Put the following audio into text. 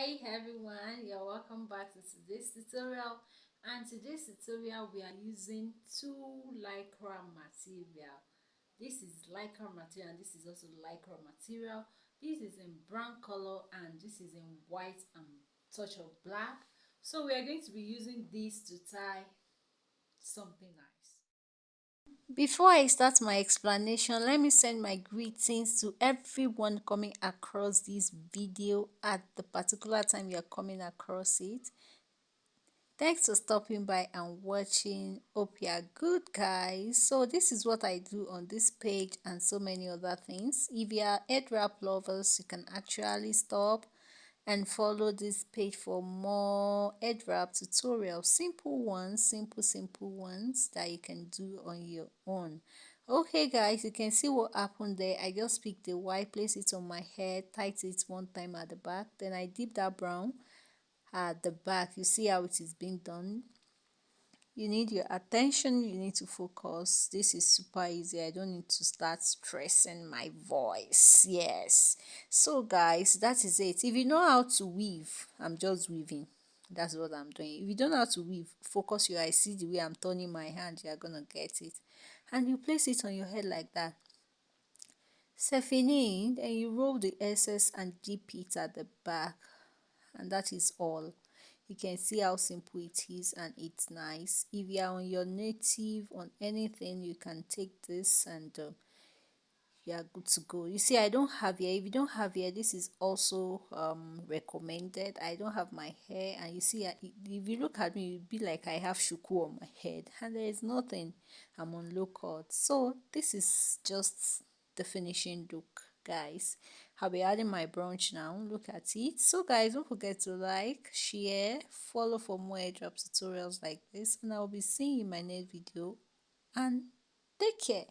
Hi everyone, you're welcome back to today's tutorial. And today's tutorial we are using two lycra material. This is lycra material and this is also lycra material. This is in brown color and this is in white and touch of black. So we are going to be using this to tie something nice. Before I start my explanation, let me send my greetings to everyone coming across this video at the particular time you are coming across it. Thanks for stopping by and watching. Hope you are good, guys. So this is what I do on this page and so many other things. If you are head wrap lovers, you can actually stop and follow this page for more head wrap tutorials. Simple ones, simple ones that you can do on your own. Okay guys, you can see what happened there. I just picked the white, place it on my head, tight it one time at the back, then I dip that brown at the back. You see how it is being done. You need your attention, you need to focus. This is super easy. I don't need to start stressing my voice. Yes. So guys, that is it. If you know how to weave, I'm just weaving. That's what I'm doing. If you don't know how to weave, focus your eyes. See the way I'm turning my hand, you're gonna get it. And you place it on your head like that. Fini, then you roll the excess and dip it at the back, and that is all. You can see how simple it is and it's nice. If you are on your native on anything, you can take this and you are good to go. You see, I don't have hair. If you don't have hair, this is also recommended. I don't have my hair, and you see, if you look at me, you'd be like I have shuku on my head, and there is nothing. I'm on low cut, so this is just the finishing look, guys. I'll be adding my brunch now. Look at it. So guys, don't forget to like, share, follow for more airdrop tutorials like this, and I'll be seeing you in my next video, and take care.